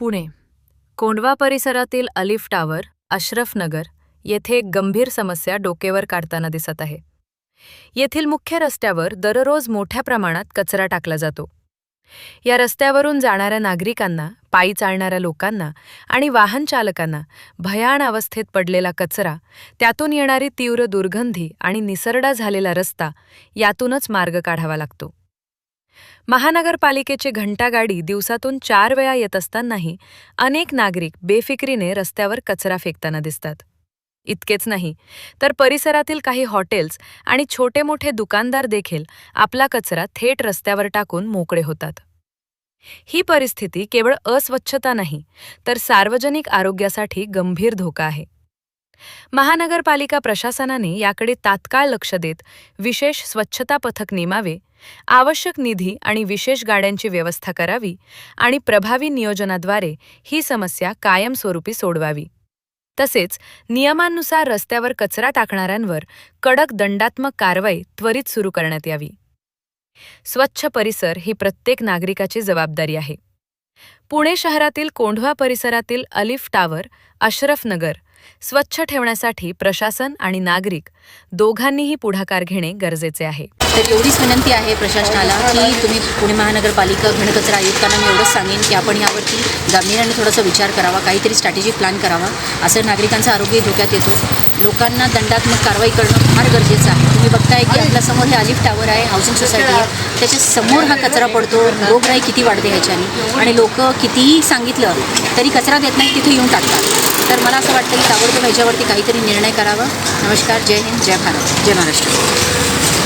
पुणे कोंढवा परिसरातील अलिफ टावर, अशरफ नगर येथे एक गंभीर समस्या डोकेवर काढताना दिसत आहे. येथील मुख्य रस्त्यावर दररोज मोठ्या प्रमाणात कचरा टाकला जातो. या रस्त्यावरून जाणाऱ्या नागरिकांना, पायी चालणाऱ्या लोकांना आणि वाहन चालकांना भयाण अवस्थेत पडलेला कचरा, त्यातून येणारी तीव्र दुर्गंधी आणि निसरडा झालेला रस्ता यातूनच मार्ग काढावा लागतो. महानगरपालिकेची घंटागाडी दिवसातून 4 वेळा येत असतानाही अनेक नागरिक बेफिक्रीने रस्त्यावर कचरा फेकताना दिसतात. इतकेच नाही तर परिसरातील काही हॉटेल्स आणि छोटे मोठे दुकानदार देखील आपला कचरा थेट रस्त्यावर टाकून मोकळे होतात. ही परिस्थिती केवळ अस्वच्छता नाही तर सार्वजनिक आरोग्यासाठी गंभीर धोका आहे. महानगरपालिका प्रशासनाने याकडे तात्काळ लक्ष देत विशेष स्वच्छता पथक नेमावे, आवश्यक निधी आणि विशेष गाड्यांची व्यवस्था करावी आणि प्रभावी नियोजनाद्वारे ही समस्या कायमस्वरूपी सोडवावी. तसेच नियमांनुसार रस्त्यावर कचरा टाकणाऱ्यांवर कडक दंडात्मक कारवाई त्वरित सुरू करण्यात यावी. स्वच्छ परिसर ही प्रत्येक नागरिकाची जबाबदारी आहे. पुणे शहरातील कोंढवा परिसरातील अलिफ टावर, अशरफ नगर स्वच्छ ठेवण्यासाठी प्रशासन आणि नागरिक दोघांनीही पुढाकार घेणे गरजेचे आहे. तर एवढीच विनंती आहे प्रशासनाला की तुम्ही पुणे महानगरपालिका घनकचरा आयुक्तांना मी एवढंच सांगेन की आपण यावरती गांभीर्याने थोडासा विचार करावा, काहीतरी स्ट्रॅटेजिक प्लॅन करावा. असं नागरिकांचं आरोग्य धोक्यात येतो. लोकांना दंडात्मक कारवाई करणं फार गरजेचं आहे. तुम्ही बघताय की आपल्यासमोर हे अलिफ टावर आहे, हाऊसिंग सोसायटी आहे, त्याच्या समोर हा कचरा पडतो. रोगराई किती वाढते ह्याच्याने आणि लोक कितीही सांगितलं तरी कचरा देत नाही, तिथे येऊन टाकतात. तर मला असं वाटतं की ताबडतोब ह्याच्यावरती काहीतरी निर्णय करावा. नमस्कार, जय हिंद, जय भारत, जय महाराष्ट्र.